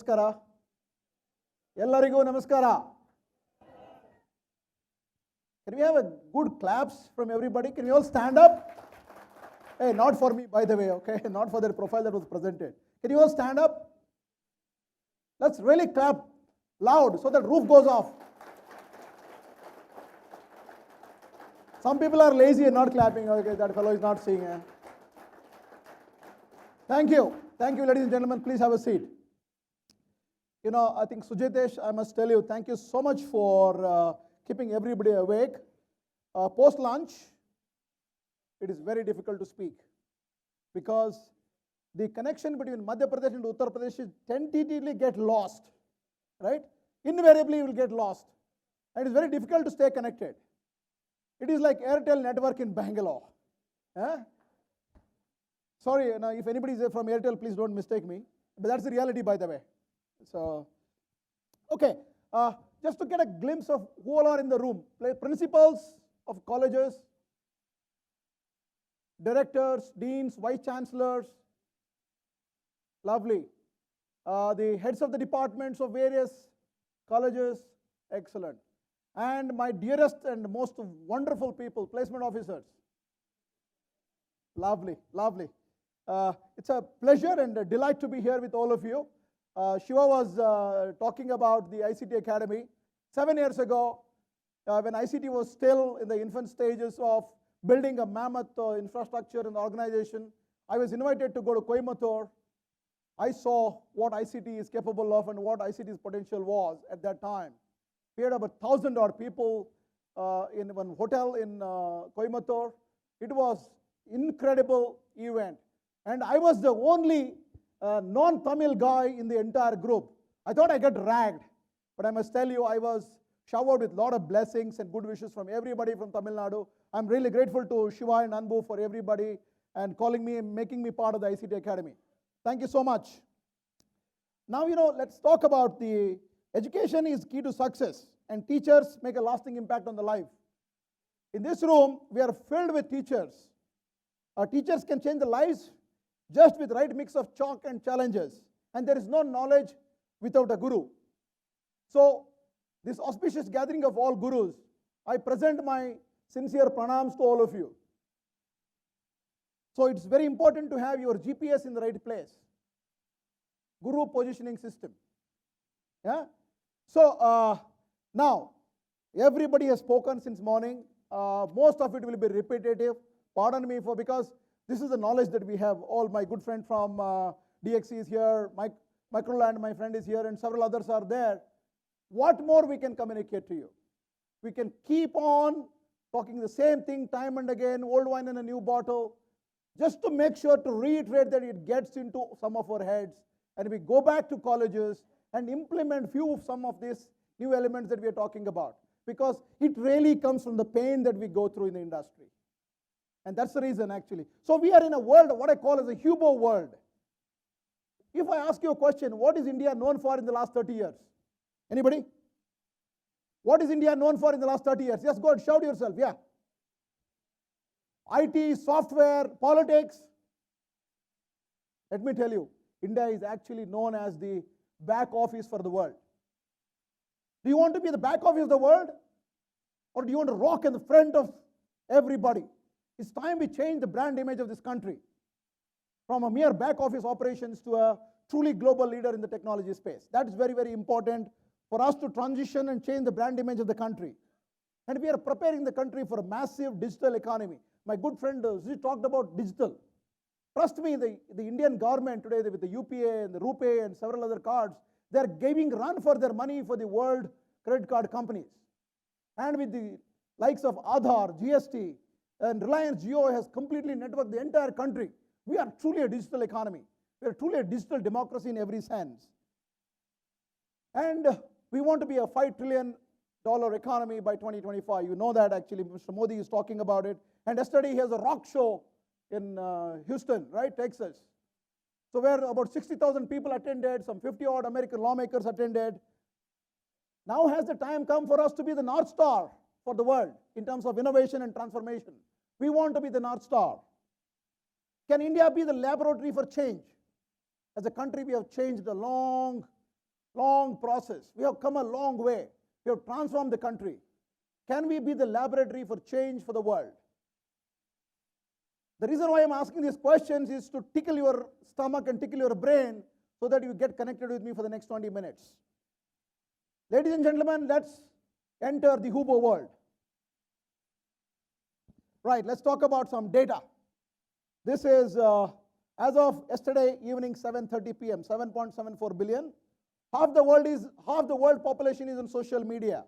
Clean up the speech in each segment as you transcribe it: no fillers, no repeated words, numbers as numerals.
ನಮಸ್ಕಾರ. ಎಲ್ಲರಿಗೂ ನಮಸ್ಕಾರ. Can we have a good claps from everybody? Can you all stand up? Hey, not for me, by the way, okay? Not for the profile that was presented. Can you all stand up? Let's really clap loud so that roof goes off. Some people are lazy and not clapping. Okay, that fellow is not seeing. Thank you. Thank you, ladies and gentlemen. Please have a seat. You know, I think Sujitesh, I must tell you, thank you so much for keeping everybody awake. Post-lunch, it is very difficult to speak because the connection between Madhya Pradesh and Uttar Pradesh is tentatively get lost, right? Invariably, you will get lost. And it is very difficult to stay connected. It is like Airtel network in Bangalore. Sorry, now if anybody is from Airtel, please don't mistake me. But that's the reality, by the way. So, okay, just to get a glimpse of who all are in the room. Principals of colleges, directors, deans, vice chancellors, lovely. The heads of the departments of various colleges, excellent. And my dearest and most wonderful people, placement officers. Lovely, lovely. It's a pleasure and a delight to be here with all of you. Shiva was talking about the ICT Academy. 7 years ago, when ICT was still in the infant stages of building a mammoth infrastructure and organization, I was invited to go to Coimbatore. I saw what ICT is capable of and what ICT's potential was at that time. We had about 1,000 odd people in one hotel in Coimbatore. It was incredible event. And I was the only non-Tamil guy in the entire group. I thought I got ragged, but I must tell you, I was showered with a lot of blessings and good wishes from everybody from Tamil Nadu. I'm really grateful to Shiva and Anbu for everybody and calling me and making me part of the ICT Academy. Thank you so much. Now, you know, let's talk about the education is key to success, and teachers make a lasting impact on the life. In this room, we are filled with teachers. Our teachers can change the lives just with right mix of chalk and challenges. And there is no knowledge without a guru. So, this auspicious gathering of all gurus, I present my sincere pranams to all of you. So, it's very important to have your GPS in the right place. Guru positioning system. Yeah? So, now, everybody has spoken since morning. Most of it will be repetitive. Pardon me for, because this is the knowledge that we have. All my good friend from DXC is here, Microland, my friend is here, and several others are there. What more we can communicate to you? We can keep on talking the same thing time and again, old wine in a new bottle, just to make sure to reiterate that it gets into some of our heads, and we go back to colleges and implement few of some of these new elements that we are talking about, because it really comes from the pain that we go through in the industry. And that's the reason, actually. So we are in a world, what I call as a Hubo world. If I ask you a question, what is India known for in the last 30 years? Anybody? What is India known for in the last 30 years? Just go and shout yourself, yeah. IT, software, politics. Let me tell you, India is actually known as the back office for the world. Do you want to be the back office of the world? Or do you want to rock in the front of everybody? It's time we change the brand image of this country from a mere back office operations to a truly global leader in the technology space. That is very, very important for us to transition and change the brand image of the country. And we are preparing the country for a massive digital economy. My good friend Zee talked about digital. Trust me, the Indian government today with the UPA and the RuPay and several other cards, they are giving run for their money for the world credit card companies. And with the likes of Aadhaar, GST, and Reliance Jio has completely networked the entire country. We are truly a digital economy. We are truly a digital democracy in every sense. And we want to be a $5 trillion economy by 2025. You know that, actually. Mr. Modi is talking about it. And yesterday he has a rock show in Houston, right, Texas. So where about 60,000 people attended, some 50 odd American lawmakers attended. Now has the time come for us to be the North Star for the world in terms of innovation and transformation. We want to be the North Star. Can India be the laboratory for change? As a country, we have changed a long Long process. We have come a long way. We have transformed the country. Can we be the laboratory for change for the world? The reason why I'm asking these questions is to tickle your stomach and tickle your brain so that you get connected with me for the next 20 minutes. Ladies and gentlemen, let's enter the Hubo world. Right, let's talk about some data. This is, as of yesterday evening, 7:30 p.m., 7.74 billion. Half the world population is on social media.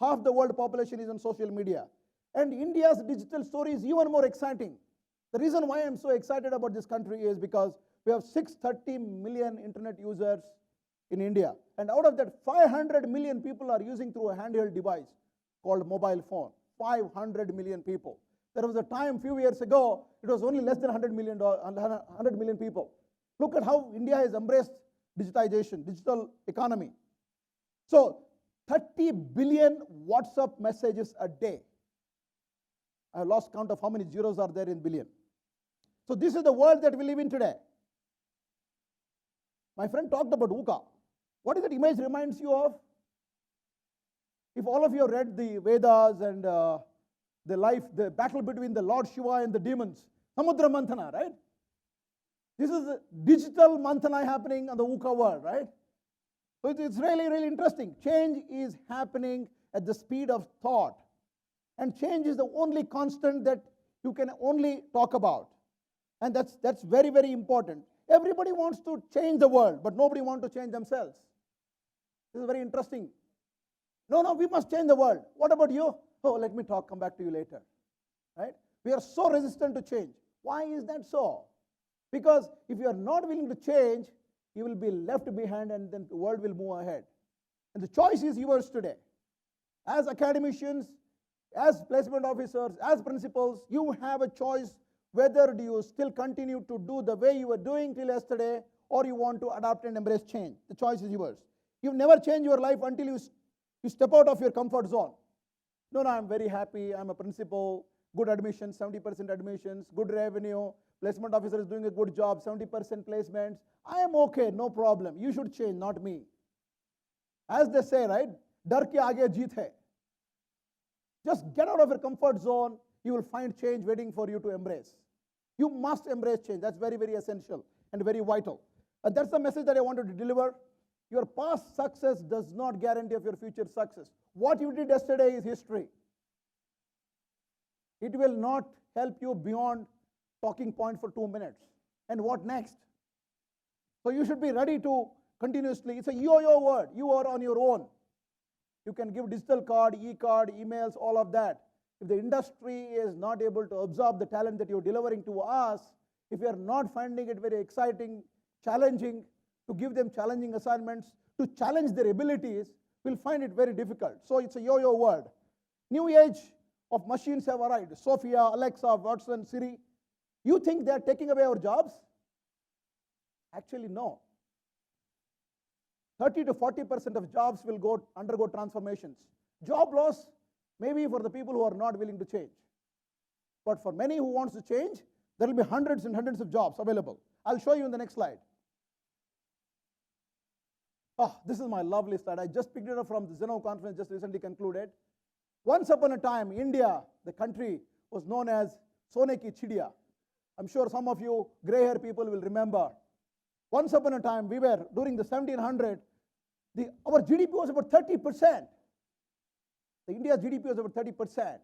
Half the world population is on social media. And India's digital story is even more exciting. The reason why I'm so excited about this country is because we have 630 million internet users in India. And out of that, 500 million people are using through a handheld device called mobile phone. 500 million people. There was a time a few years ago, it was only less than 100 million people. Look at how India has embraced digitization, digital economy. So 30 billion WhatsApp messages a day. I lost count of how many zeros are there in billion. So this is the world that we live in today. My friend talked about VUCA. What is that image reminds you of? If all of you have read the Vedas and the battle between the Lord Shiva and the demons, Samudra Manthana, right? This is a digital Manthana happening on the VUCA world, right? So it's really, really interesting. Change is happening at the speed of thought. And change is the only constant that you can only talk about. And that's very, very important. Everybody wants to change the world, but nobody wants to change themselves. This is very interesting. No, we must change the world. What about you? Oh, let me come back to you later. Right? We are so resistant to change. Why is that so? Because if you are not willing to change, you will be left behind and then the world will move ahead. And the choice is yours today. As academicians, as placement officers, as principals, you have a choice whether do you still continue to do the way you were doing till yesterday or you want to adapt and embrace change. The choice is yours. You never change your life until you step out of your comfort zone. No, I'm very happy. I'm a principal, good admissions, 70% admissions, good revenue, placement officer is doing a good job, 70% placements. I am okay, no problem. You should change, not me. As they say, right? Dar ke aage jeet hai. Just get out of your comfort zone. You will find change waiting for you to embrace. You must embrace change. That's very, very essential and very vital. And that's the message that I wanted to deliver. Your past success does not guarantee of your future success. What you did yesterday is history. It will not help you beyond talking point for 2 minutes. And what next? So you should be ready to continuously, it's a yo-yo word. You are on your own. You can give digital card, e-card, emails, all of that. If the industry is not able to absorb the talent that you're delivering to us, if you're not finding it very exciting, challenging, to give them challenging assignments, to challenge their abilities, we'll find it very difficult. So it's a yo-yo word. New age of machines have arrived. Sophia, Alexa, Watson, Siri. You think they're taking away our jobs? Actually, no. 30 to 40% of jobs will undergo transformations. Job loss maybe for the people who are not willing to change. But for many who wants to change, there will be hundreds and hundreds of jobs available. I'll show you in the next slide. Oh, this is my lovely slide. I just picked it up from the Zeno conference just recently concluded. Once upon a time, India, the country, was known as Sone ki Chidiya. I'm sure some of you gray-haired people will remember. Once upon a time, we were, during the 1700s, our GDP was about 30%. The India's GDP was about 30%.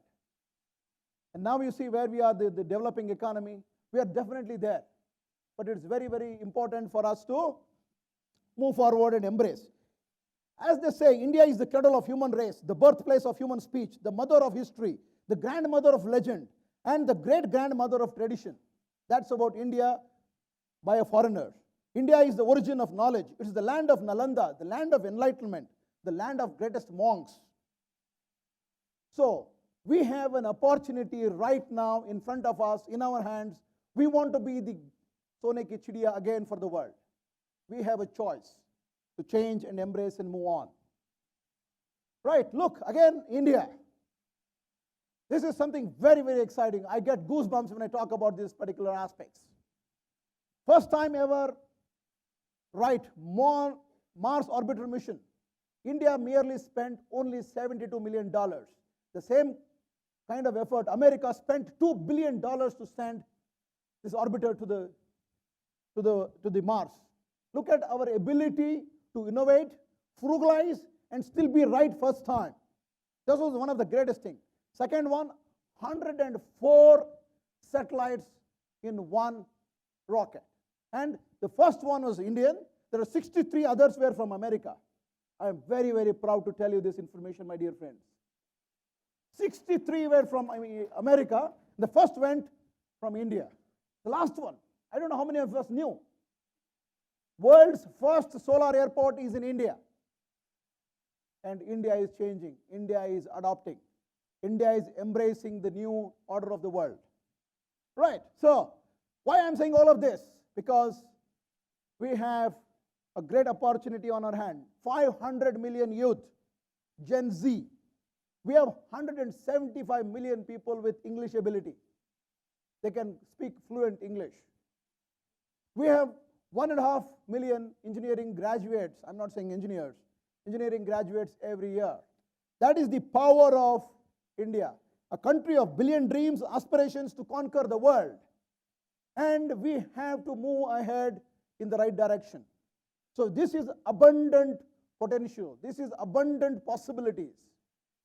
And now you see where we are, the developing economy. We are definitely there. But it's very, very important for us to move forward and embrace. As they say, India is the cradle of human race, the birthplace of human speech, the mother of history, the grandmother of legend, and the great-grandmother of tradition. That's about India by a foreigner. India is the origin of knowledge. It is the land of Nalanda, the land of enlightenment, the land of greatest monks. So, we have an opportunity right now in front of us, in our hands. We want to be the Sone ki Chidiya again for the world. We have a choice to change and embrace and move on. Right, look, again, India. This is something very, very exciting. I get goosebumps when I talk about these particular aspects. First time ever, right, more Mars orbiter mission, India merely spent only $72 million. The same kind of effort, America spent $2 billion to send this orbiter to the Mars. Look at our ability to innovate, frugalize, and still be right first time. This was one of the greatest things. Second one, 104 satellites in one rocket. And the first one was Indian. There are 63 others were from America. I am very, very proud to tell you this information, my dear friends. 63 were from America. The first went from India. The last one, I don't know how many of us knew. World's first solar airport is in India. And India is changing. India is adopting. India is embracing the new order of the world. Right. So, why I'm saying all of this? Because we have a great opportunity on our hand. 500 million youth, Gen Z. We have 175 million people with English ability. They can speak fluent English. We have 1.5 million engineering graduates. I'm not saying engineers. Engineering graduates every year. That is the power of India. A country of billion dreams, aspirations to conquer the world. And we have to move ahead in the right direction. So this is abundant potential. This is abundant possibilities.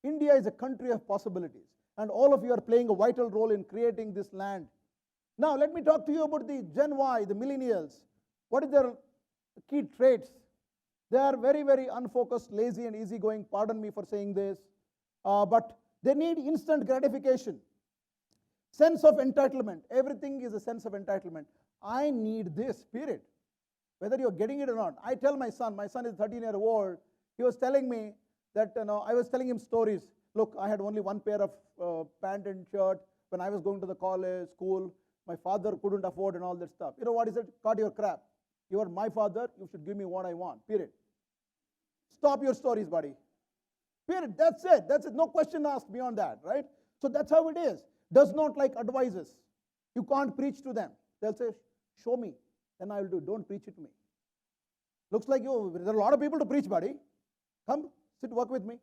India is a country of possibilities. And all of you are playing a vital role in creating this land. Now let me talk to you about the Gen Y, the millennials. What are their key traits? They are very, very unfocused, lazy, and easygoing. Pardon me for saying this. But they need instant gratification. Sense of entitlement. Everything is a sense of entitlement. I need this, period. Whether you're getting it or not. I tell my son is 13-year-old, he was telling me that, I was telling him stories. Look, I had only one pair of pant and shirt when I was going to the college, school. My father couldn't afford and all that stuff. You know what he said? Cut your crap. You are my father, you should give me what I want, period. Stop your stories, buddy. Period. That's it. That's it. No question asked beyond that, right? So that's how it is. Does not like advices. You can't preach to them. They'll say, show me. Then I will do. Don't preach it to me. Looks like there are a lot of people to preach, buddy. Come, sit, work with me.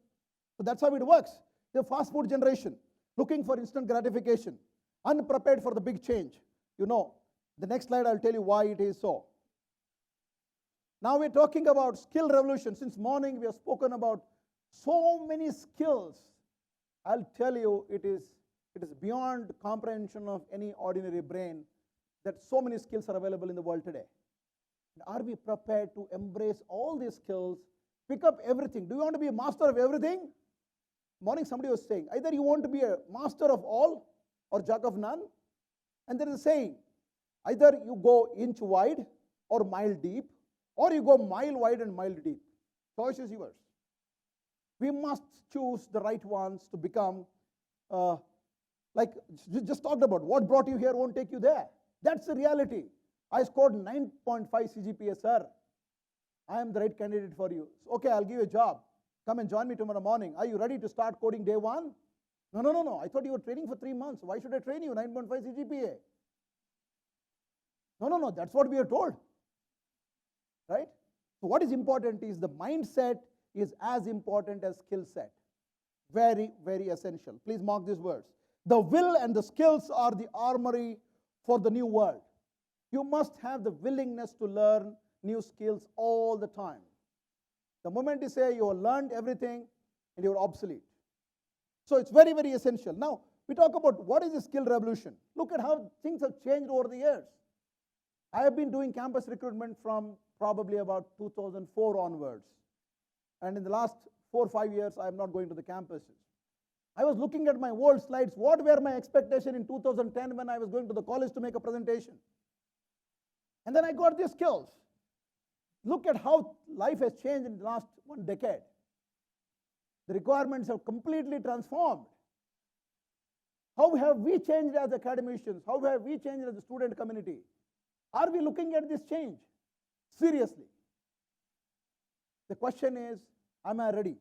So that's how it works. The fast food generation, looking for instant gratification, unprepared for the big change. The next slide I'll tell you why it is so. Now we're talking about skill revolution. Since morning we have spoken about so many skills. I'll tell you, it is beyond comprehension of any ordinary brain that so many skills are available in the world today. Are we prepared to embrace all these skills, pick up everything? Do you want to be a master of everything? Morning somebody was saying, either you want to be a master of all or jack of none. And there is a saying, either you go inch wide or mile deep, or you go mile wide and mile deep. Choice is yours. We must choose the right ones to become, like just talked about, what brought you here won't take you there. That's the reality. I scored 9.5 CGPA, sir. I am the right candidate for you. Okay, I'll give you a job. Come and join me tomorrow morning. Are you ready to start coding day one? No. I thought you were training for 3 months. Why should I train you? 9.5 CGPA. No. That's what we are told. Right? So what is important is the mindset is as important as skill set. Very, very essential. Please mark these words. The will and the skills are the armory for the new world. You must have the willingness to learn new skills all the time. The moment you say you have learned everything and you're obsolete. So it's very, very essential. Now, we talk about what is the skill revolution. Look at how things have changed over the years. I have been doing campus recruitment from probably about 2004 onwards. And in the last 4 or 5 years, I am not going to the campuses. I was looking at my old slides. What were my expectations in 2010 when I was going to the college to make a presentation? And then I got these skills. Look at how life has changed in the last 1 decade. The requirements have completely transformed. How have we changed as academicians? How have we changed as a student community? Are we looking at this change seriously? The question is, am I ready?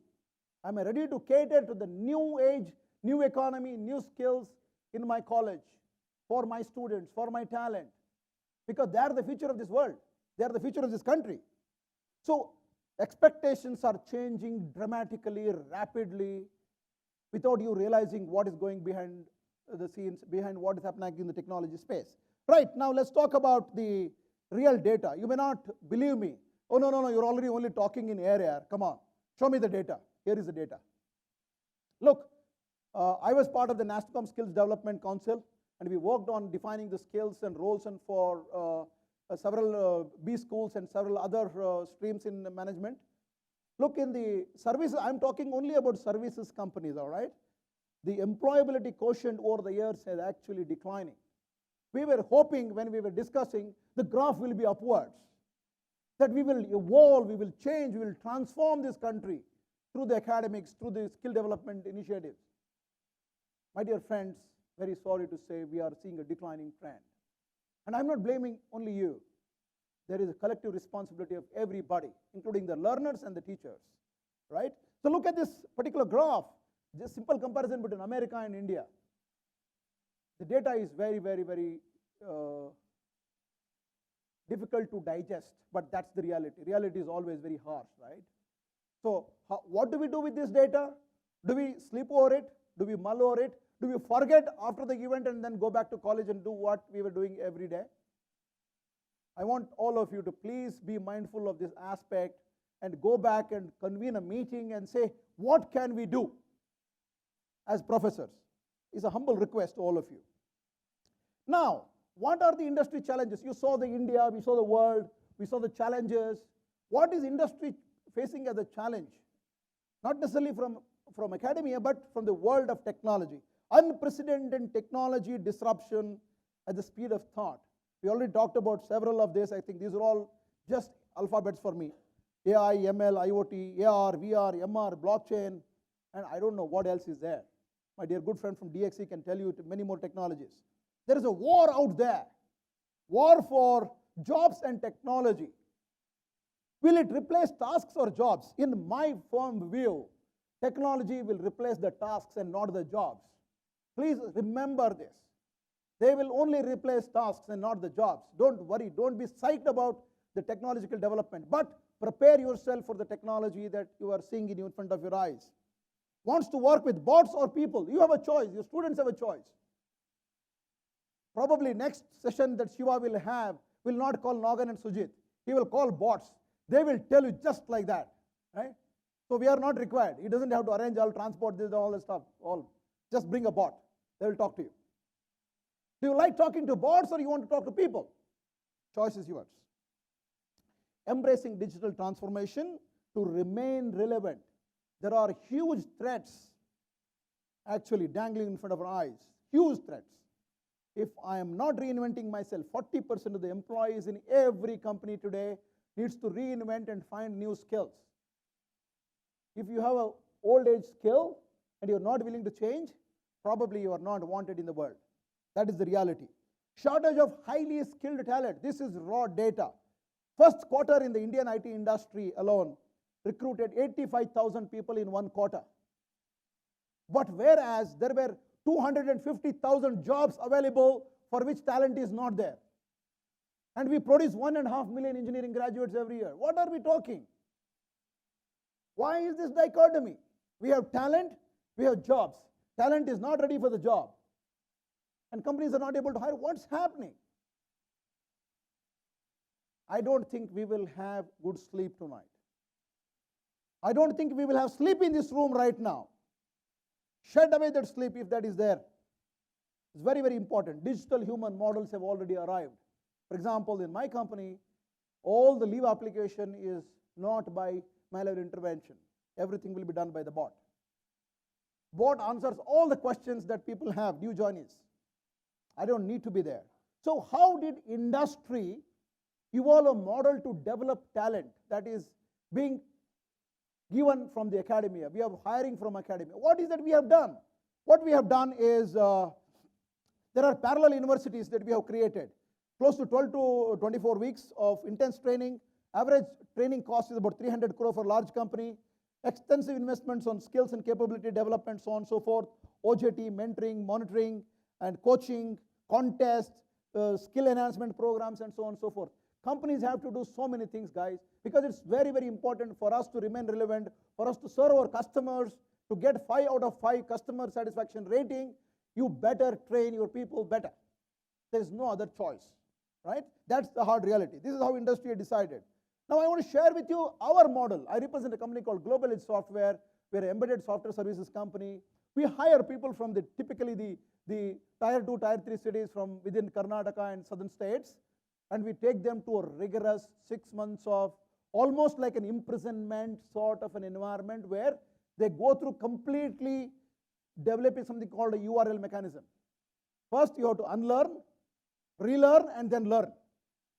Am I ready to cater to the new age, new economy, new skills in my college, for my students, for my talent? Because they are the future of this world. They are the future of this country. So Expectations are changing dramatically, rapidly, without you realizing what is going behind the scenes, behind what is happening in the technology space. Right, now let's talk about the real data. You may not believe me. Oh, no, you're already only talking in air. Come on, show me the data. Here is the data. Look, I was part of the NASSCOM Skills Development Council, and we worked on defining the skills and roles and for several B schools and several other streams in management. Look, in the services, I'm talking only about services companies, all right? The employability quotient over the years is actually declining. We were hoping when we were discussing, the graph will be upwards, that we will evolve, we will change, we will transform this country through the academics, through the skill development initiatives. My dear friends, very sorry to say we are seeing a declining trend. And I'm not blaming only you. There is a collective responsibility of everybody, including the learners and the teachers, right? So look at this particular graph, just simple comparison between America and India. The data is very, very, very difficult to digest, but that's the reality. Reality is always very harsh, right? So what do we do with this data? Do we sleep over it? Do we mull over it? Do we forget after the event and then go back to college and do what we were doing every day? I want all of you to please be mindful of this aspect and go back and convene a meeting and say, what can we do as professors? It's a humble request to all of you. Now, what are the industry challenges? You saw the India, we saw the world, we saw the challenges. What is industry facing as a challenge? Not necessarily from academia, but from the world of technology. Unprecedented technology disruption at the speed of thought. We already talked about several of this. I think these are all just alphabets for me. AI, ML, IoT, AR, VR, MR, blockchain, and I don't know what else is there. My dear good friend from DXC can tell you many more technologies. There is a war out there. War for jobs and technology. Will it replace tasks or jobs? In my firm view, technology will replace the tasks and not the jobs. Please remember this. They will only replace tasks and not the jobs. Don't worry, don't be psyched about the technological development, but prepare yourself for the technology that you are seeing in front of your eyes. Wants to work with bots or people? You have a choice, your students have a choice. Probably next session that Shiva will have will not call Nagan and Sujit. He will call bots. They will tell you just like that, right? So we are not required. He doesn't have to arrange all transport, this, all this stuff. Just bring a bot. They will talk to you. Do you like talking to bots or you want to talk to people? Choice is yours. Embracing digital transformation to remain relevant. There are huge threats actually dangling in front of our eyes. Huge threats. If I am not reinventing myself, 40% of the employees in every company today needs to reinvent and find new skills. If you have an old age skill and you're not willing to change, probably you are not wanted in the world. That is the reality. Shortage of highly skilled talent. This is raw data. First quarter in the Indian IT industry alone recruited 85,000 people in one quarter. But whereas there were 250,000 jobs available for which talent is not there. And we produce 1.5 million engineering graduates every year. What are we talking? Why is this dichotomy? We have talent, we have jobs. Talent is not ready for the job. And companies are not able to hire. What's happening? I don't think we will have good sleep tonight. I don't think we will have sleep in this room right now. Shed away that sleep if that is there. It's very, very important. Digital human models have already arrived. For example, in my company, all the leave application is not by manual intervention. Everything will be done by the bot. Bot answers all the questions that people have, new joinees. I don't need to be there. So how did industry evolve a model to develop talent that is being given from the academia? We are hiring from academia. What is that we have done? What we have done is there are parallel universities that we have created. Close to 12 to 24 weeks of intense training. Average training cost is about 300 crore for a large company. Extensive investments on skills and capability development, so on and so forth. OJT, mentoring, monitoring, and coaching, contests, skill enhancement programs, and so on and so forth. Companies have to do so many things, guys, because it's very, very important for us to remain relevant, for us to serve our customers, to get 5 out of 5 customer satisfaction rating. You better train your people better. There is no other choice, right? That's the hard reality. This is how industry decided. Now I want to share with you our model. I represent a company called GlobalEdge Software. We're an embedded software services company. We hire people from typically the tier 2, tier 3 cities from within Karnataka and southern states, and we take them to a rigorous 6 months of almost like an imprisonment sort of an environment where they go through completely developing something called a URL mechanism. First, you have to unlearn, relearn, and then learn.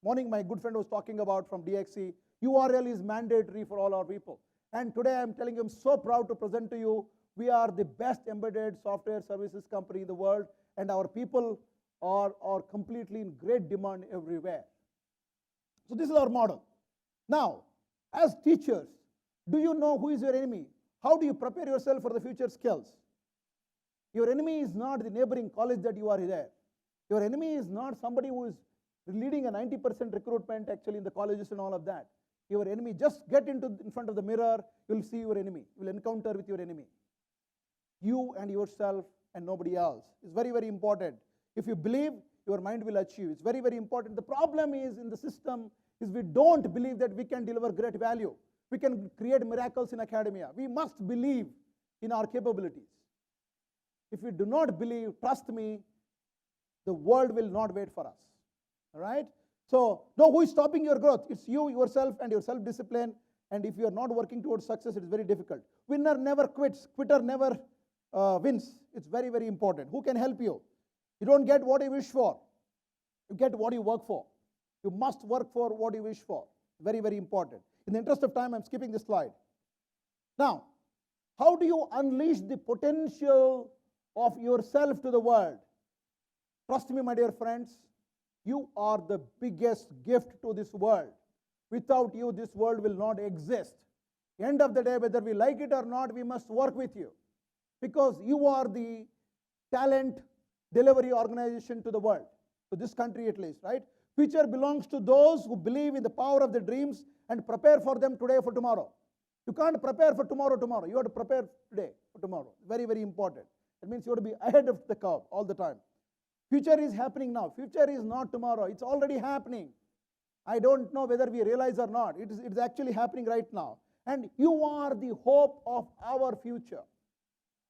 Morning, my good friend was talking about from DXC, URL is mandatory for all our people. And today I'm telling you, I'm so proud to present to you, we are the best embedded software services company in the world, and our people are completely in great demand everywhere. So this is our model. Now, as teachers, do you know who is your enemy? How do you prepare yourself for the future skills? Your enemy is not the neighboring college that you are there. Your enemy is not somebody who is leading a 90% recruitment actually in the colleges and all of that. Your enemy, just get in front of the mirror, you'll see your enemy. You'll encounter with your enemy. You and yourself and nobody else. It's very, very important. If you believe, your mind will achieve. It's very, very important. The problem is in the system is we don't believe that we can deliver great value. We can create miracles in academia. We must believe in our capabilities. If we do not believe, trust me, the world will not wait for us. All right? So, know who is stopping your growth? It's you, yourself, and your self-discipline. And if you are not working towards success, it is very difficult. Winner never quits. Quitter never wins. It's very, very important. Who can help you? You don't get what you wish for. You get what you work for. You must work for what you wish for. Very, very important. In the interest of time, I'm skipping this slide. Now, how do you unleash the potential of yourself to the world? Trust me, my dear friends, you are the biggest gift to this world. Without you, this world will not exist. End of the day, whether we like it or not, we must work with you, because you are the talent delivery organization to the world, to this country at least, right? Future belongs to those who believe in the power of the dreams and prepare for them today for tomorrow. You can't prepare for tomorrow. You have to prepare today for tomorrow. Very, very important. That means you have to be ahead of the curve all the time. Future is happening now. Future is not tomorrow. It's already happening. I don't know whether we realize or not. It's actually happening right now. And you are the hope of our future.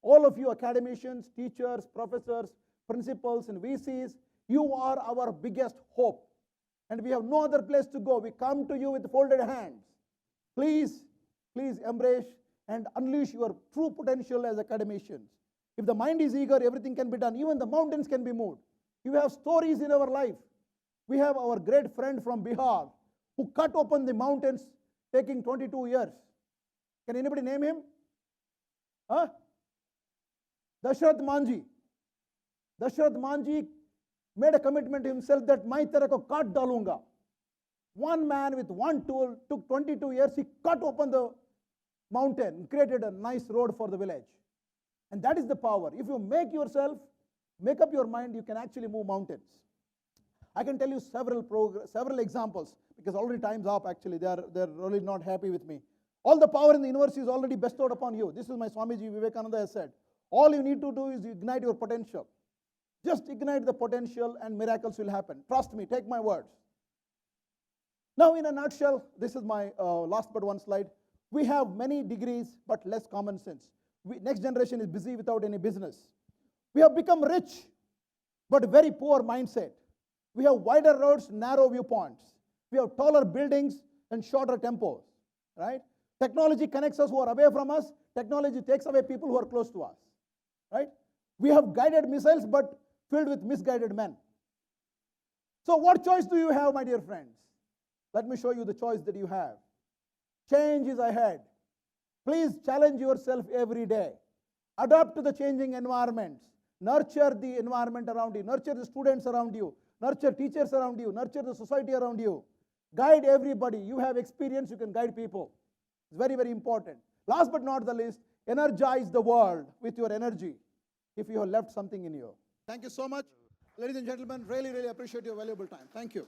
All of you academicians, teachers, professors, principals, and VCs, you are our biggest hope. And we have no other place to go. We come to you with folded hands. Please, please embrace and unleash your true potential as academicians. If the mind is eager, everything can be done. Even the mountains can be moved. You have stories in our life. We have our great friend from Bihar who cut open the mountains taking 22 years. Can anybody name him? Huh? Dashrath Manji. Dashrath Manji made a commitment to himself that mai tere ko kaat dalunga. One man with one tool took 22 years. He cut open the mountain and created a nice road for the village. And that is the power. If you make up your mind, you can actually move mountains. I can tell you several examples, because already time's up actually. They're really not happy with me. All the power in the universe is already bestowed upon you. This is my Swamiji Vivekananda has said. All you need to do is ignite your potential. Just ignite the potential and miracles will happen. Trust me, take my words. Now in a nutshell, this is my last but one slide. We have many degrees but less common sense. Next generation is busy without any business. We have become rich but very poor mindset. We have wider roads, narrow viewpoints. We have taller buildings and shorter tempos, right? Technology connects us who are away from us. Technology takes away people who are close to us, right? We have guided missiles but filled with misguided men. So what choice do you have, my dear friends? Let me show you the choice that you have. Change is ahead. Please challenge yourself every day. Adapt to the changing environments. Nurture the environment around you. Nurture the students around you. Nurture teachers around you. Nurture the society around you. Guide everybody. You have experience, you can guide people. It's very, very important. Last but not the least, energize the world with your energy if you have left something in you. Thank you so much. Ladies and gentlemen, really, really appreciate your valuable time. Thank you.